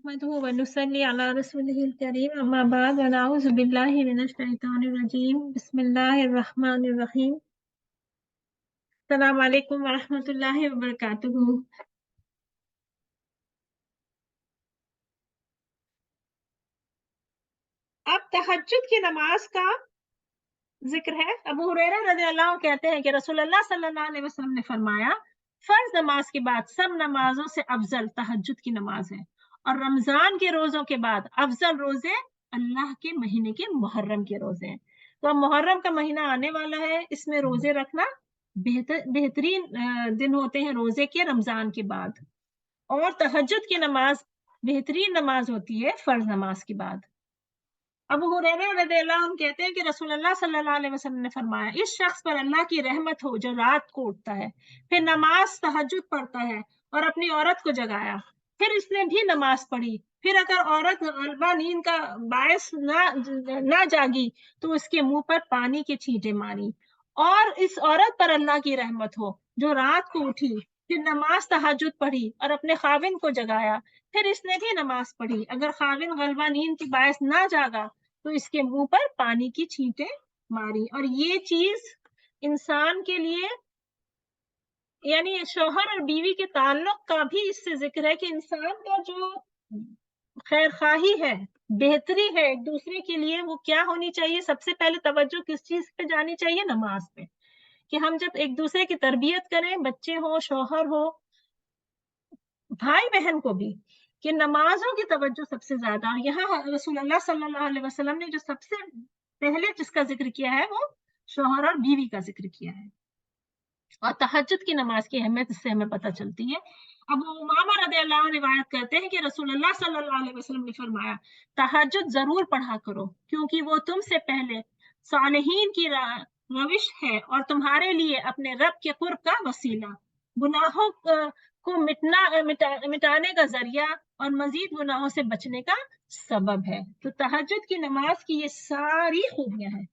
नहमदुहु व नुसल्ली अला रसूलिहिल करीम अम्मा बाद व नऊज़ु बिल्लाहि मिनश शैतानिर रजीम बिस्मिल्लाहिर रहमानिर रहीम अस्सलामु अलैकुम व रहमतुल्लाहि व बरकातुहू। अब तहज्जुद की नमाज का जिक्र है। अबू हुरैरा रज़ियल्लाहु अन्हु कहते हैं कि रसूलुल्लाह सल्लल्लाहु अलैहि वसल्लम ने फरमाया, फर्ज नमाज के बाद सब नमाजों से अफजल तहज्जुद की नमाज है और रमजान के रोजों के बाद अफजल रोजे अल्लाह के महीने के मुहर्रम के रोजे हैं। तो अब मुहर्रम का महीना आने वाला है, इसमें रोजे रखना बेहतरीन दिन होते हैं रोजे के रमजान के बाद। और तहज्जुद की नमाज बेहतरीन नमाज होती है फर्ज नमाज के बाद। अबू हुरैरा रज़ियल्लाहु अन्हु कहते हैं कि रसूलुल्लाह सल्लल्लाहु अलैहि वसल्लम ने फरमाया, इस शख्स पर अल्लाह की रहमत हो जो रात को उठता है, फिर नमाज तहज्जुद पढ़ता है और अपनी औरत को जगाया, फिर इसने भी नमाज पढ़ी, फिर अगर औरत गलबा नींद का बायस ना जागी तो उसके मुंह पर पानी के छींटे मारी। और इस औरत पर अल्लाह की रहमत हो जो रात को उठी, फिर नमाज तहज्जुद पढ़ी और अपने खाविन को जगाया, फिर इसने भी नमाज पढ़ी, अगर खाविन गलबा नींद की बायस ना जागा तो इसके मुंह पर पानी की छींटे मारी। और ये चीज इंसान के लिए, यानी शौहर और बीवी के ताल्लुक का भी इससे जिक्र है कि इंसान का जो खैर खाही है, बेहतरी है एक दूसरे के लिए, वो क्या होनी चाहिए? सबसे पहले तवज्जो किस चीज पे जानी चाहिए? नमाज पे। कि हम जब एक दूसरे की तरबियत करें, बच्चे हो, शौहर हो, भाई बहन को भी, कि नमाजों की तवज्जो सबसे ज्यादा। और यहाँ रसूलुल्लाह सल्लल्लाहु अलैहि वसल्लम ने जो सबसे पहले जिसका जिक्र किया है वो शौहर और बीवी का जिक्र किया है। और तहज्जुद की नमाज की अहमियत इससे हमें पता चलती है। अब उमामा रज़ियल्लाहु अन्हु रिवायत करते हैं कि रसूलुल्लाह सल्लल्लाहु अलैहि वसल्लम ने फरमाया, तहज्जुद जरूर पढ़ा करो क्योंकि वो तुमसे पहले सालिहीन की रविश है और तुम्हारे लिए अपने रब के कुर्ब का वसीला, गुनाहों को मिटाने का जरिया और मजीद गुनाहों से बचने का सबब है। तो तहज्जुद की नमाज की ये सारी खूबियां हैं।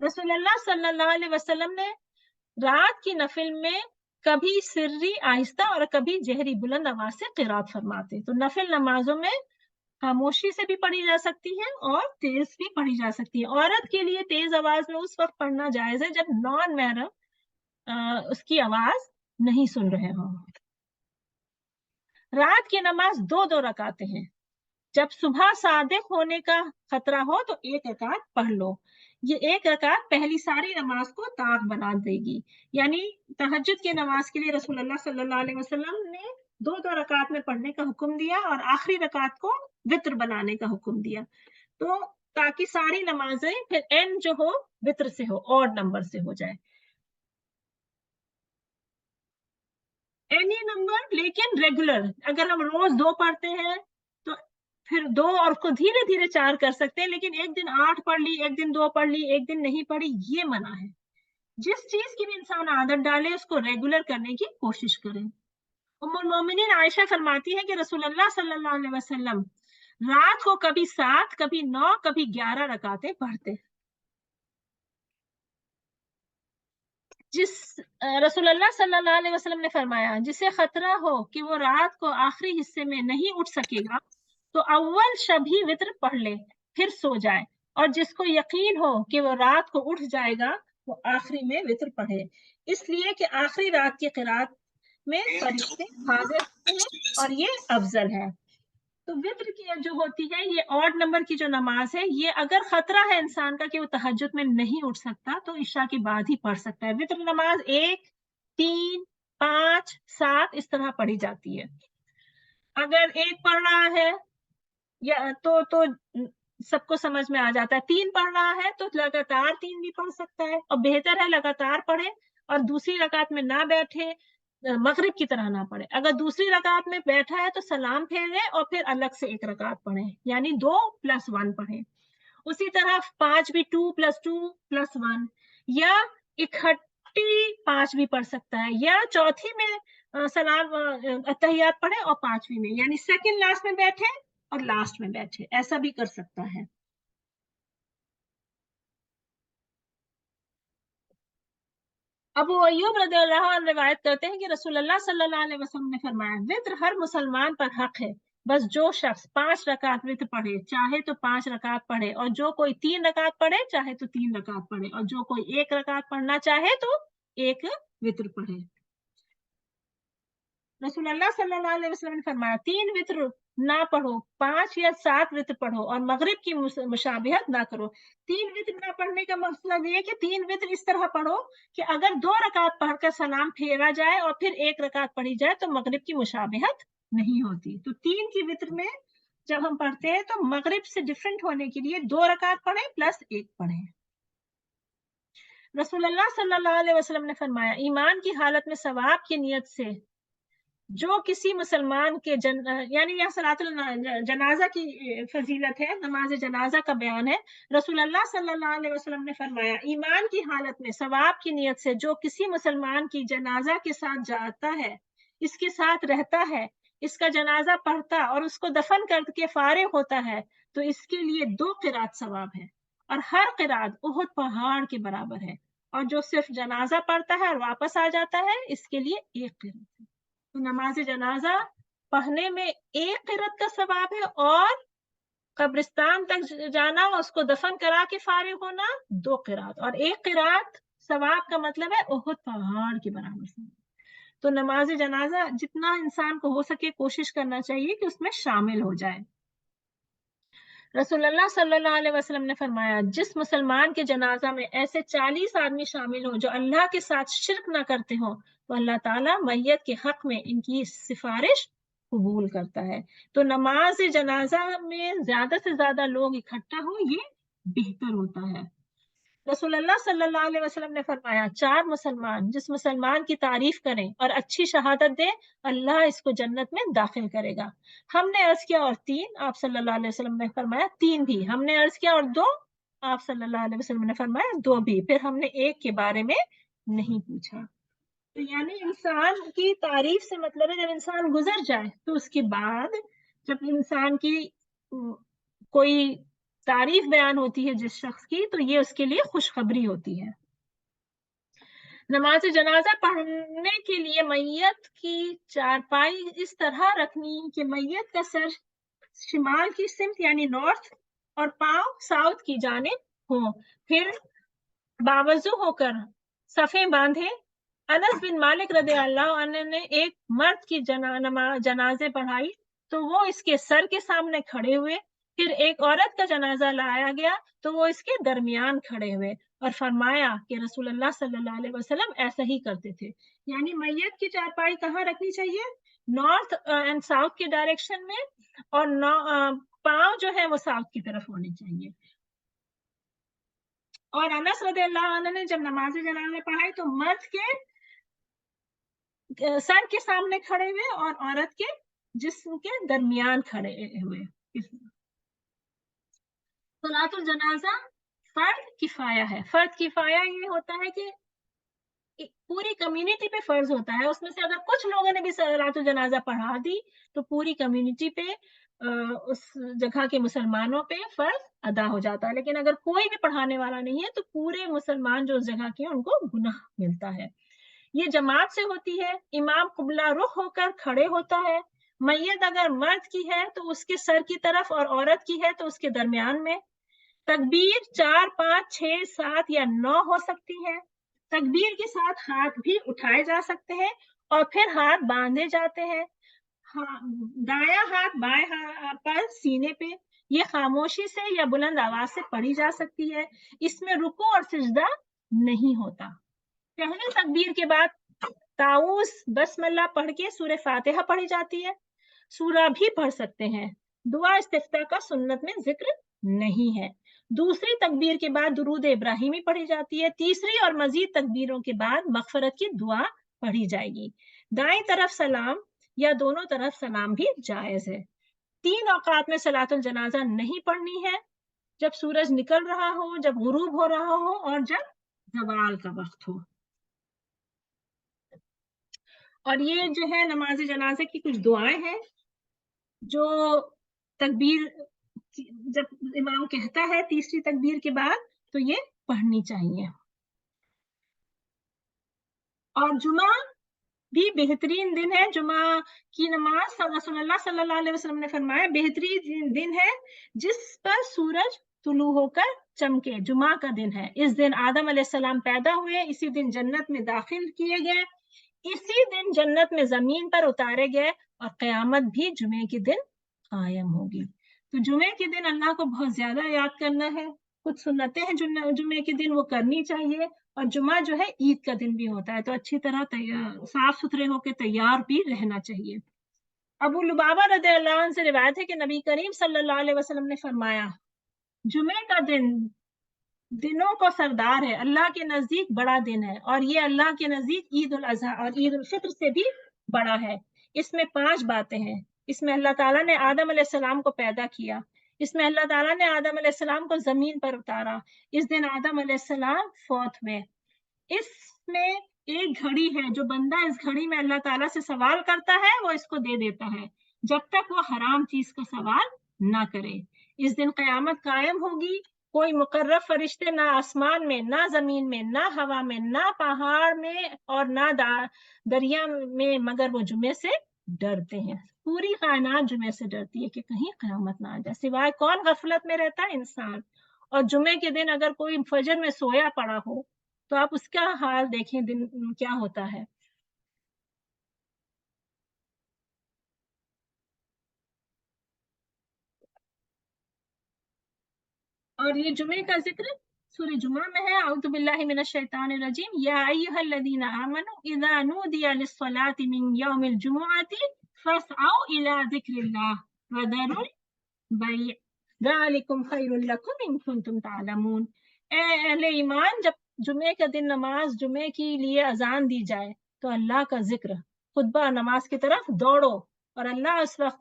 रसूलुल्लाह सल्लल्लाहु अलैहि वसल्लम ने रात की नफिल में कभी सिर्री आहिस्ता और कभी जहरी बुलंद आवाज से क़िरात फरमाते। तो नफिल नमाजों में खामोशी से भी पढ़ी जा सकती है और तेज भी पढ़ी जा सकती है। औरत के लिए तेज आवाज में उस वक्त पढ़ना जायज है जब नॉन महरम उसकी आवाज नहीं सुन रहे हों। रात की नमाज दो दो रकाते हैं। जब सुबह सादिक होने का खतरा हो तो एक रकात पढ़ लो। ये एक रकात पहली सारी नमाज को ताक बना देगी। यानी तहज्जुद की नमाज के लिए रसूलुल्लाह सल्लल्लाहु अलैहि वसल्लम ने दो दो रकात में पढ़ने का हुक्म दिया और आखिरी रकात को वित्र बनाने का हुक्म दिया। तो ताकि सारी नमाजें फिर एंड जो हो वित्र से हो, ऑड नंबर से हो जाए। एनी नंबर, लेकिन रेगुलर। अगर हम रोज दो पढ़ते हैं तो फिर दो और उसको धीरे धीरे चार कर सकते हैं, लेकिन एक दिन 8 पढ़ ली, एक दिन 2 पढ़ ली, एक दिन नहीं पढ़ी, ये मना है। जिस चीज की भी इंसान आदत डाले उसको रेगुलर करने की कोशिश करें। उम्मुल मोमिनीन आयशा फरमाती है कि रसूलुल्लाह सल्लल्लाहु अलैहि वसल्लम रात को कभी 7, कभी 9, कभी 11 रकातें पढ़ते। जिस रसूलुल्लाह सल्लल्लाहु अलैहि वसल्लम ने फरमाया, जिसे खतरा हो कि वो रात को आखिरी हिस्से में नहीं उठ सकेगा तो अव्वल शब ही वित्र पढ़ ले, फिर सो जाए। और जिसको यकीन हो कि वो रात को उठ जाएगा वो आखिरी में वित्र पढ़े, इसलिए कि आखिरी रात की क़िरात में फरिश्ते हाजिर होते हैं और ये अफजल है। तो वित्र की जो होती है ये ऑड नंबर की जो नमाज है, ये अगर खतरा है इंसान का कि वो तहज्जुद में नहीं उठ सकता तो इशा के बाद ही पढ़ सकता है। वित्र नमाज 1, 3, 5, 7 इस तरह पढ़ी जाती है। अगर एक पढ़ रहा है या तो सबको समझ में आ जाता है। 3 पढ़ रहा है तो लगातार 3 भी पढ़ सकता है और बेहतर है लगातार पढ़े और दूसरी रकात में ना बैठे, मगरिब की तरह ना पढ़े। अगर दूसरी रकात में बैठा है तो सलाम फेरे और फिर अलग से एक रकात पढ़े, यानी 2 + 1 पढ़े। उसी तरह 5 भी 2 + 2 + 1, या इकट्ठी 5 भी पढ़ सकता है, या चौथी में सलाम अत्तहियात पढ़े और पांचवी में, यानी सेकंड लास्ट में बैठे और लास्ट में बैठे, ऐसा भी कर सकता है। अबू अय्यूब रज़ियल्लाहु अन्हु रिवायत करते हैं कि रसूलुल्लाह सल्लल्लाहु अलैहि वसल्लम ने फरमाया, वित्र हर मुसलमान पर हक है, बस जो शख्स 5 रकात वित्र पढ़े चाहे तो 5 रकात पढ़े, और जो कोई 3 रकात पढ़े चाहे तो 3 रकात पढ़े, और जो कोई 1 रकात पढ़ना चाहे तो 1 वित्र पढ़े। रसूलुल्लाह सल्लल्लाहु अलैहि वसल्लम ने फरमाया, 3 वित्र ना पढ़ो, 5 या 7 वित्र पढ़ो, और मगरिब की मुशाबिहत ना करो। 3 वित्र ना पढ़ने का मतलब ये कि 3 वित्र इस तरह पढ़ो कि अगर 2 रकात पढ़कर सलाम फेरा जाए और फिर 1 रकात पढ़ी जाए तो मगरिब की मुशाबिहत नहीं होती। तो 3 की वित्र में जब हम पढ़ते हैं तो मगरिब से डिफरेंट होने के लिए 2 रकात पढ़े प्लस 1 पढ़े। रसूलुल्लाह सल्लल्लाहु अलैहि वसल्लम ने फरमाया, ईमान की हालत में सवाब की नियत से जो किसी मुसलमान के यानी यहाँ सलातुल जनाजा की फजीलत है, नमाज जनाजा का बयान है। रसूलुल्लाह सल्लल्लाहु अलैहि वसल्लम ने फरमाया, ईमान की हालत में सवाब की नियत से जो किसी मुसलमान की जनाजा के साथ जाता है, इसके साथ रहता है, इसका जनाजा पढ़ता और उसको दफन करके फारिग होता है, तो इसके लिए 2 क़िरात सवाब है, और हर क़िरात उहुद पहाड़ के बराबर है। और जो सिर्फ जनाजा पढ़ता है और वापस आ जाता है, इसके लिए 1 क़िरात है। तो नमाज जनाजा पढ़ने में 1 क़िरात का सवाब है, और कब्रिस्तान तक जाना, उसको दफन करा के फारिग होना 2 क़िरात, और 1 क़िरात सवाब का मतलब है उहुद पहाड़ के बराबर से। तो नमाज जनाजा जितना इंसान को हो सके कोशिश करना चाहिए कि उसमें शामिल हो जाए। रसूलुल्लाह सल्लल्लाहु अलैहि वसल्लम ने फरमाया, जिस मुसलमान के जनाजा में ऐसे 40 आदमी शामिल हो जो अल्लाह के साथ शिर्क ना करते हो, तो अल्लाह ताला मैयत के हक में इनकी सिफारिश कबूल करता है। तो नमाज जनाजा में ज्यादा से ज्यादा लोग इकट्ठा हो, ये बेहतर होता है। रसूलुल्लाह सल्लल्लाहु अलैहि वसल्लम ने फरमाया, 4 मुसलमान जिस मुसलमान की तारीफ करें और अच्छी शहादत दें, अल्लाह इसको जन्नत में दाखिल करेगा। हमने अर्ज किया और 3? आप सल्लल्लाहु अलैहि वसल्लम ने फरमाया 3 भी। हमने अर्ज किया और 2? आप सल्लल्लाहु अलैहि वसल्लम ने फरमाया 2 भी। फिर हमने 1 के बारे में नहीं पूछा। तो यानी इंसान की तारीफ से मतलब है जब इंसान गुजर जाए तो उसके बाद जब इंसान की कोई तारीफ बयान होती है जिस शख्स की, तो ये उसके लिए खुशखबरी होती है। नमाज जनाजा पढ़ने के लिए मैयत की चारपाई इस तरह रखनी कि मैयत का सर शिमाल की सिमत यानी नॉर्थ और पांव साउथ की जानिब हो, फिर बावजू होकर सफ़े बांधे। अनस बिन मालिक रज़ियल्लाहु अन्हु ने एक मर्द की जनाजे पढ़ाई तो वो इसके सर के सामने खड़े हुए, फिर एक औरत का जनाजा लाया गया तो वो इसके दरमियान खड़े हुए, और फरमाया कि रसूलुल्लाह सल्लल्लाहु अलैहि वसल्लम ऐसा ही करते थे। यानी मैयत की चारपाई कहाँ रखनी चाहिए? नॉर्थ एंड साउथ के डायरेक्शन में, और पांव जो है वो साउथ की तरफ होने चाहिए। और अनस रज़ियल्लाहु अन्हु ने जब नमाज जनाजा पढ़ाई तो मर्द के सर के सामने खड़े हुए और औरत के जिस्म के दरमियान खड़े हुए। सलातुल जनाजा फर्द किफाया है। फर्द किफाया ये होता है कि पूरी कम्युनिटी पे फर्ज होता है, उसमें से अगर कुछ लोगों ने भी सलातुल जनाजा पढ़ा दी तो पूरी कम्युनिटी पे उस जगह के मुसलमानों पे फर्ज अदा हो जाता है। लेकिन अगर कोई भी पढ़ाने वाला नहीं है तो पूरे मुसलमान जो उस जगह के हैं उनको गुनाह मिलता है। ये जमात से होती है। इमाम कुबला रुख होकर खड़े होता है। मैयत अगर मर्द की है तो उसके सर की तरफ, और औरत की है तो उसके दरमियान में। तकबीर 4, 5, 6, 7 या 9 हो सकती है। तकबीर के साथ हाथ भी उठाए जा सकते हैं और फिर हाथ बांधे जाते हैं। दायां हाथ बाएं हाथ पर सीने पे, ये खामोशी से या बुलंद आवाज से पढ़ी जा सकती है। इसमें रुकू और सिजदा नहीं होता। पहले तकबीर के बाद ताऊस बसमल्ला पढ़ के सूरह फातिहा पढ़ी जाती है। सूरा भी पढ़ सकते हैं। दुआ इस्तिफ्ताह का सुन्नत में जिक्र नहीं है। दूसरी तकबीर के बाद दुरूद इब्राहिमी पढ़ी जाती है। तीसरी और मजीद तकबीरों के बाद मगफरत की दुआ पढ़ी जाएगी। दाएं तरफ सलाम या दोनों तरफ सलाम भी जायज है। 3 औकात में सलातुल जनाजा नहीं पढ़नी है: जब सूरज निकल रहा हो, जब गुरूब हो रहा हो, और जब जवाल का वक्त हो। और ये जो है नमाज जनाजे की कुछ दुआएं हैं जो तकबीर जब इमाम कहता है तीसरी तकबीर के बाद तो ये पढ़नी चाहिए। और जुमा भी बेहतरीन दिन है। जुमा की नमाज रसूलुल्लाह सल्लल्लाहु अलैहि वसल्लम ने फरमाया बेहतरीन दिन है जिस पर सूरज तुलू होकर चमके। जुमा का दिन है। इस दिन आदम अलैहिस्सलाम पैदा हुए, इसी दिन जन्नत में दाखिल किए गए, इसी दिन जन्नत में जमीन पर उतारे गए और क़यामत भी जुमे के दिन कायम होगी। तो जुमे के दिन अल्लाह को बहुत ज्यादा याद करना है। कुछ सुन्नतें हैं जुमे के दिन वो करनी चाहिए। और जुमा जो है ईद का दिन भी होता है, तो अच्छी तरह साफ सुथरे होकर तैयार भी रहना चाहिए। अबू लुबाबा रज़ियल्लाहु अन्हु से रिवायत है कि नबी करीम सल्लल्लाहु अलैहि वसल्लम ने फरमाया, जुमे का दिन दिनों को सरदार है, अल्लाह के नजदीक बड़ा दिन है, और ये अल्लाह के नजदीक ईद उल अजहा और ईद उल फित्र से भी बड़ा है। इसमें 5 बातें हैं। इसमें अल्लाह ताला ने आदम अलैहिस्सलाम को पैदा किया, इसमें अल्लाह ताला ने आदम अलैहिस्सलाम को जमीन पर उतारा, इस दिन आदम अलैहिस्सलाम फौत हुए। इसमें एक घड़ी है, जो बंदा इस घड़ी में अल्लाह ताला से सवाल करता है वो इसको दे देता है, जब तक वो हराम चीज का सवाल ना करे। इस दिन कयामत कायम होगी, कोई मुकर्रब फरिश्ते ना आसमान में, ना जमीन में, ना हवा में, ना पहाड़ में और ना दरिया में, मगर वो जुमे से डरते हैं। पूरी कायनात जुमे से डरती है कि कहीं कयामत ना आ जाए। सिवाय कौन गफलत में रहता है? इंसान। और जुमे के दिन अगर कोई फजर में सोया पड़ा हो तो आप उसका हाल देखें, दिन क्या होता है। और ये जुमे का जिक्र सूरह जुमा में है। औज़ु बिल्लाहि मिनश शैतानिर रजीम, या अय्युहल्लज़ीना आमनू इज़ा नूदिया लिस्सलाति मिन यौमिल जुमुअति फस्अऊ इला ज़िक्रिल्लाह वज़रुल बैय ज़ालिकुम खैरुल लकुम इन कुंतुम तालमून। ए अहले ईमान, जब जुमे का दिन नमाज जुमे के लिए अजान दी जाए तो अल्लाह का जिक्र, खुतबा, नमाज की तरफ दौड़ो। और अल्लाह उस वक्त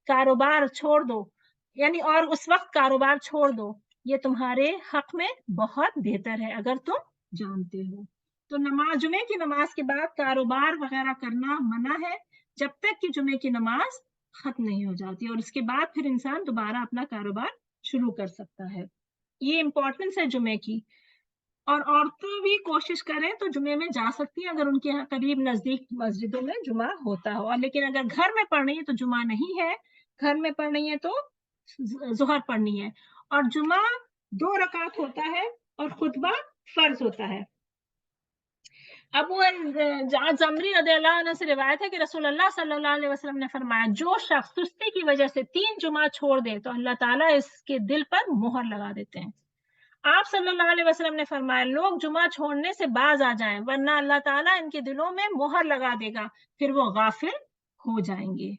कारोबार छोड़ दो, यानी और उस वक्त कारोबार छोड़ दो, ये तुम्हारे हक में बहुत बेहतर है अगर तुम जानते हो। तो नमाज, जुमे की नमाज के बाद कारोबार वगैरह करना मना है, जब तक कि जुमे की नमाज खत्म नहीं हो जाती, और उसके बाद फिर इंसान दोबारा अपना कारोबार शुरू कर सकता है। ये इंपॉर्टेंस है जुमे की। और औरतें भी कोशिश करें तो जुमे में जा सकती हैं अगर उनके यहाँ करीब नजदीक मस्जिदों में जुमा होता हो। और लेकिन अगर घर में पढ़ रही है तो जुमा नहीं है, घर में पढ़ रही है तो जुहर पढ़नी है। और जुमा 2 रकात होता है और खुतबा फर्ज होता है। अबू जमरी रज़ियल्लाहु अन्हु से रिवायत है कि रसूलुल्लाह सल्लल्लाहु अलैहि वसल्लम ने फरमाया, जो शख्स सुस्ती की वजह से 3 जुमा छोड़ दे तो अल्लाह ताला इसके दिल पर मोहर लगा देते हैं। आप सल्लल्लाहु अलैहि वसल्लम ने फरमाया, लोग जुमा छोड़ने से बाज आ जाएं, वरना अल्लाह ताला इनके दिलों में मोहर लगा देगा, फिर वो गाफिल हो जाएंगे।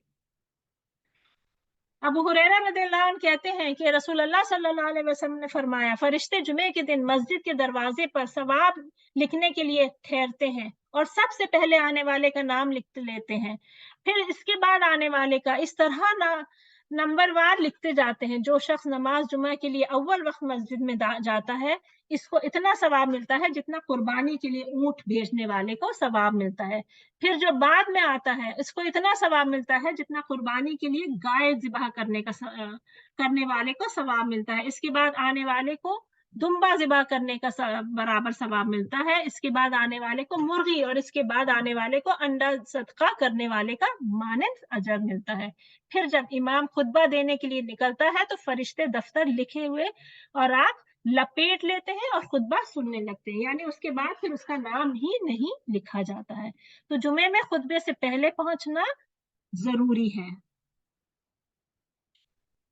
अबू हुरैरा रज़ियल्लाहु अन्हु कहते हैं कि रसूलुल्लाह सल्लल्लाहु अलैहि वसल्लम ने फरमाया, फरिश्ते जुमे के दिन मस्जिद के दरवाजे पर सवाब लिखने के लिए ठहरते हैं और सबसे पहले आने वाले का नाम लिख लेते हैं, फिर इसके बाद आने वाले का, इस तरह नंबरवार लिखते जाते हैं। जो शख्स नमाज जुमा के लिए अव्वल वक्त मस्जिद में जाता है, इसको इतना सवाब मिलता है जितना कुर्बानी के लिए ऊंट भेजने वाले को सवाब मिलता है। फिर जो बाद में आता है, इसको इतना सवाब मिलता है जितना कुर्बानी के लिए गाय ज़िबह करने वाले को सवाब मिलता है। इसके बाद आने वाले को दुम्बा ज़िबह करने का बराबर सवाब मिलता है। इसके बाद आने वाले को मुर्गी, और इसके बाद आने वाले को अंडा सदका करने वाले का मानद अजर मिलता है। फिर जब इमाम खुतबा देने के लिए निकलता है तो फरिश्ते दफ्तर लिखे हुए और आग लपेट लेते हैं और खुतबा सुनने लगते हैं, यानी उसके बाद फिर उसका नाम ही नहीं लिखा जाता है। तो जुमे में खुतबे से पहले पहुंचना जरूरी है।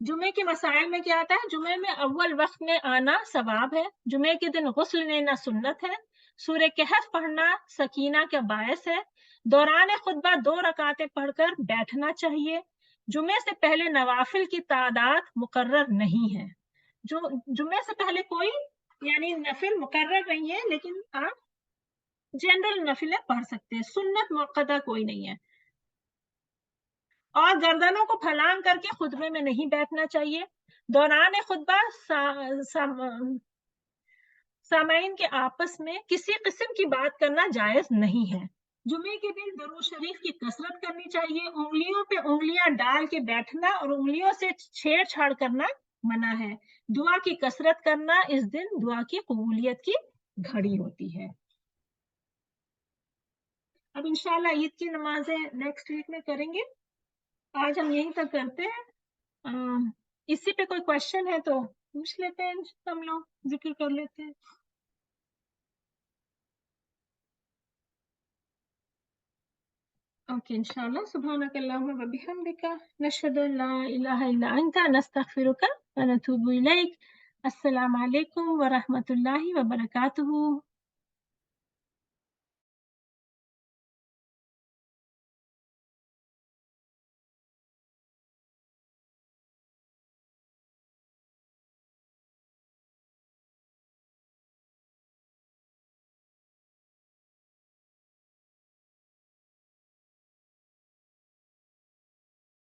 जुमे के मसाइल में क्या आता है? जुमे में अव्वल वक्त में आना सवाब है। जुमे के दिन गुस्ल लेना सुन्नत है। सूरह कहफ पढ़ना सकीना का बायस है। दौरान खुतबा 2 रकातें पढ़कर बैठना चाहिए। जुमे से पहले नवाफिल की तादाद मुकर्रर नहीं है। जो जुमे से पहले कोई यानी नफिल मुकर्रर नहीं है, लेकिन आप जनरल नफिलें पढ़ सकते हैं, सुन्नत मुअक्कदा कोई नहीं है। और गर्दनों को फलांग करके खुतबे में नहीं बैठना चाहिए। दौरान खुतबा सामाइन के आपस में किसी किस्म की बात करना जायज नहीं है। जुमे के दिन दरूद शरीफ की कसरत करनी चाहिए। उंगलियों पे उंगलियां डाल के बैठना और उंगलियों से छेड़छाड़ करना मना है। दुआ की कसरत करना, इस दिन दुआ की कबूलियत की घड़ी होती है। اب انشاءاللہ عید کی نمازیں نیکسٹ ویک میں کریں گے. آج ہم یہیں تک کرتے ہیں. اسی پہ کوئی کوشچن ہے تو پوچھ لیتے ہیں, ہم لوگ ذکر کر لیتے ہیں. اوکے انشاءاللہ. سبحانک اللہم و بحمدک نشہد ان لا الہ الا انت نستغفرک و نتوب الیک. السلام علیکم ورحمۃ اللہ وبرکاتہ.